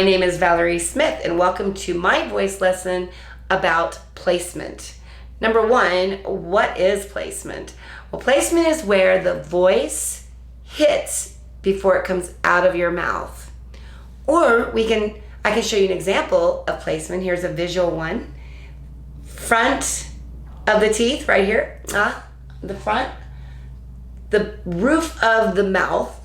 My name is Valerie Smith, and welcome to my voice lesson about placement. Number one, what is placement? Well, placement is where the voice hits before it comes out of your mouth. Or I can show you an example of placement. Here's a visual one. Front of the teeth right here, the front, the roof of the mouth,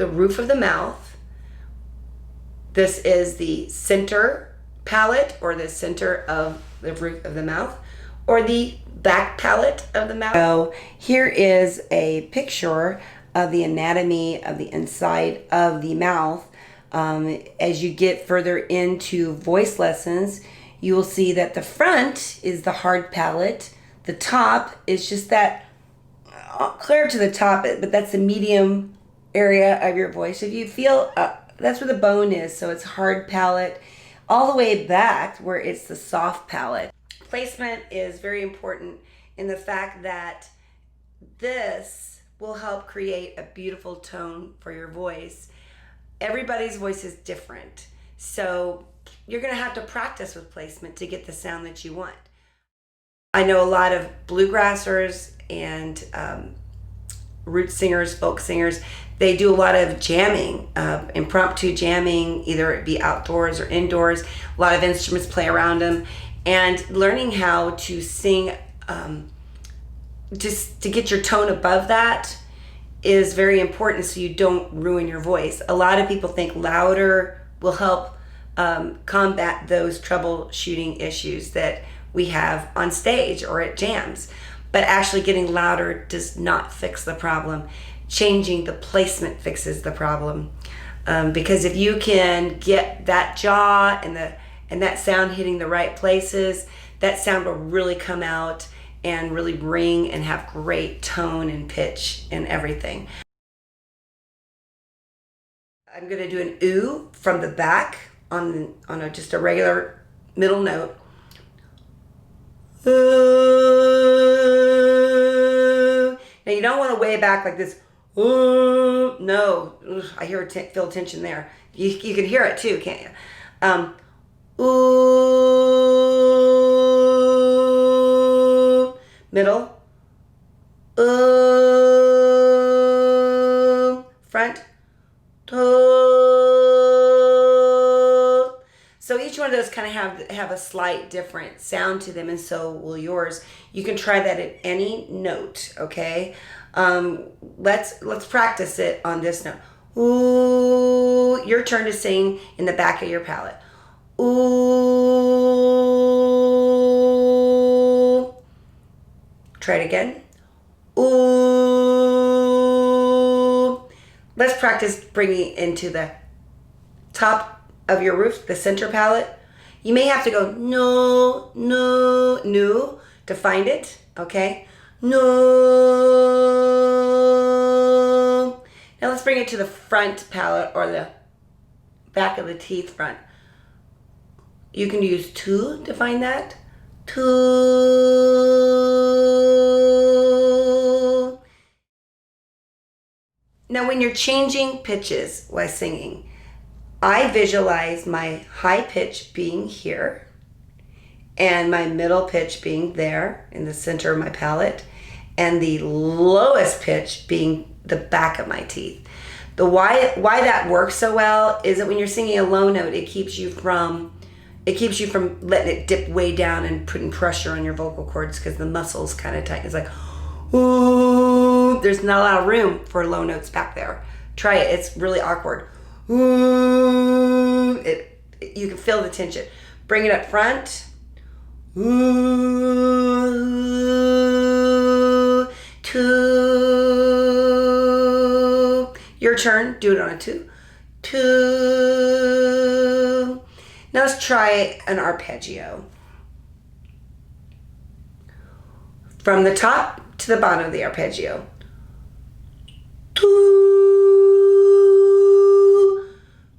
This is the center palate, or the center of the roof of the mouth, or the back palate of the mouth. So here is a picture of the anatomy of the inside of the mouth. As you get further into voice lessons, you will see that the front is the hard palate. The top is just that clear to the top, but that's the medium area of your voice. If you feel that's where the bone is, so it's hard palate, all the way back where it's the soft palate. Placement is very important in the fact that this will help create a beautiful tone for your voice. Everybody's voice is different, so you're going to have to practice with placement to get the sound that you want. I know a lot of bluegrassers and root singers, folk singers. They do a lot of jamming, impromptu jamming, either it be outdoors or indoors. A lot of instruments play around them. And learning how to sing, just to get your tone above that, is very important so you don't ruin your voice. A lot of people think louder will help combat those troubleshooting issues that we have on stage or at jams. But actually getting louder does not fix the problem. Changing the placement fixes the problem. Because if you can get that jaw and that sound hitting the right places, that sound will really come out and really ring and have great tone and pitch and everything. I'm going to do an ooh from the back on just a regular middle note. Ooh. Now you don't want to way back like this. Ooh, no, I feel tension there. You can hear it too, can't you? Ooh, middle. Ooh, front. So each one of those kind of have a slight different sound to them, and so will yours. You can try that at any note, okay? Let's practice it on this note. Ooh, your turn to sing in the back of your palate. Ooh. Try it again. Ooh. Let's practice bringing it into the top of your roof, the center palate. You may have to go no, no, no to find it, okay? No. Now let's bring it to the front palate or the back of the teeth front. You can use two to find that. Two. Now when you're changing pitches while singing, I visualize my high pitch being here and my middle pitch being there in the center of my palate, and the lowest pitch being the back of my teeth. The why that works so well is that when you're singing a low note, it keeps you from letting it dip way down and putting pressure on your vocal cords, because the muscles kind of tighten. It's like, ooh, there's not a lot of room for low notes back there. Try it. It's really awkward. Ooh, you can feel the tension. Bring it up front. Ooh, two. Your turn. Do it on a two. Two. Now let's try an arpeggio. From the top to the bottom of the arpeggio. Two.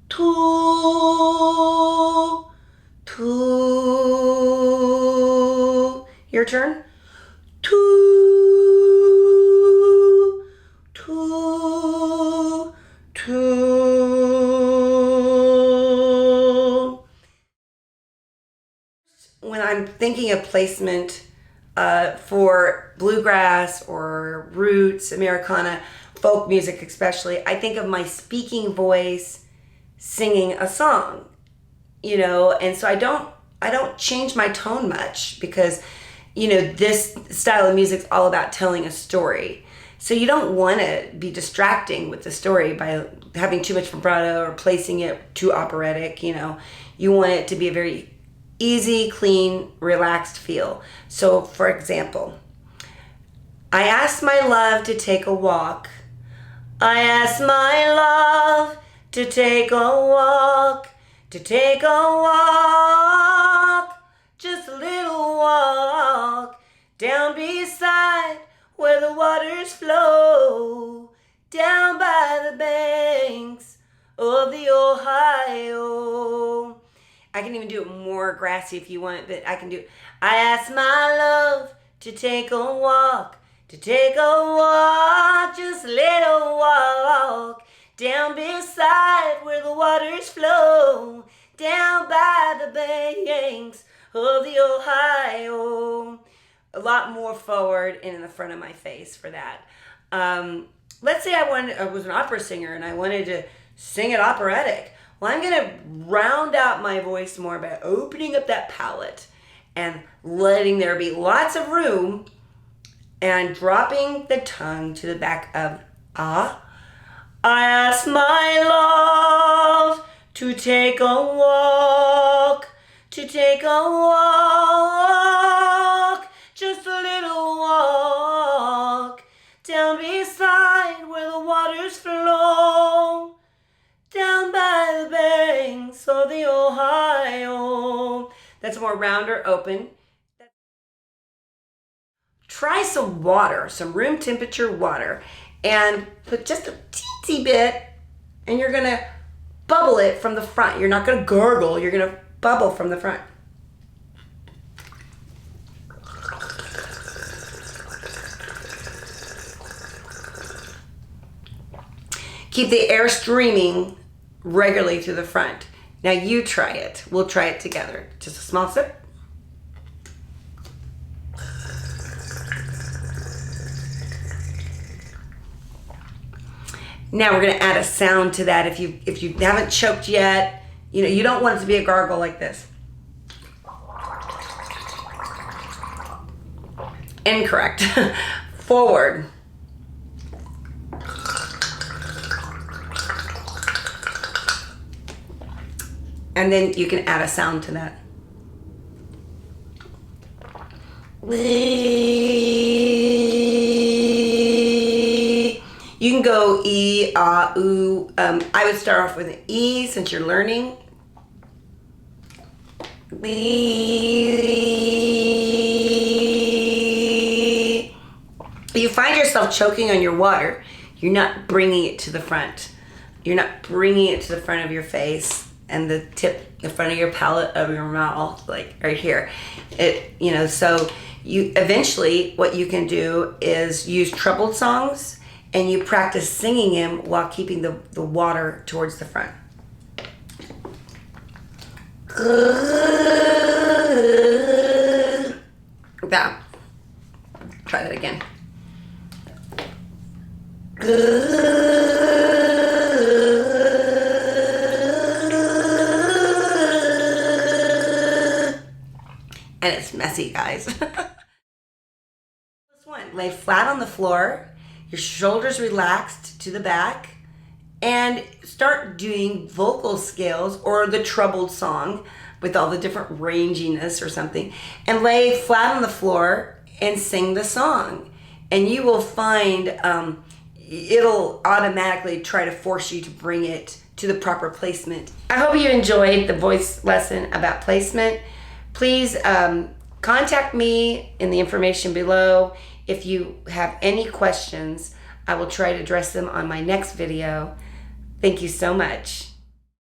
Two, two. Your turn. Two, two, two. when I'm thinking of placement for bluegrass or roots, Americana, folk music especially, I think of my speaking voice singing a song, you know, and so I don't change my tone much because, you know, this style of music is all about telling a story. So you don't want to be distracting with the story by having too much vibrato or placing it too operatic, you know. You want it to be a very easy, clean, relaxed feel. So, for example, I asked my love to take a walk. I asked my love to take a walk, to take a walk, just a little walk, down beside where the waters flow, down by the banks of the Ohio. I can even do it more grassy if you want, but I can do it. I asked my love to take a walk, to take a walk, just a little walk, down beside where the waters flow, down by the banks of the Ohio. A lot more forward and in the front of my face for that. Let's say I was an opera singer and I wanted to sing it operatic. Well, I'm going to round out my voice more by opening up that palate and letting there be lots of room and dropping the tongue to the back of ah. I asked my love to take a walk, to take a walk, just a little walk, down beside where the waters flow, down by the banks of the Ohio. That's more rounder, open. Try some water, some room temperature water, and put just a teensy bit, and you're gonna bubble it from the front. You're not gonna gurgle, you're gonna bubble from the front. Keep the air streaming regularly through the front. Now you try it. We'll try it together. Just a small sip. Now we're gonna add a sound to that. If you haven't choked yet, you know, you don't want it to be a gargle like this. Incorrect. Forward. And then you can add a sound to that. You can go E, ah, ooh. I would start off with an E since you're learning. You find yourself choking on your water, you're not bringing it to the front. You're not bringing it to the front of your face and the front of your palate of your mouth, like right here. You know, so you eventually what you can do is use troubled songs and you practice singing them while keeping the water towards the front. That. Try that again. And it's messy, guys. This one, lay flat on the floor, your shoulders relaxed to the back, and start doing vocal scales or the troubled song with all the different ranginess or something, and lay flat on the floor and sing the song. And you will find it'll automatically try to force you to bring it to the proper placement. I hope you enjoyed the voice lesson about placement. Please contact me in the information below. If you have any questions, I will try to address them on my next video. Thank you so much.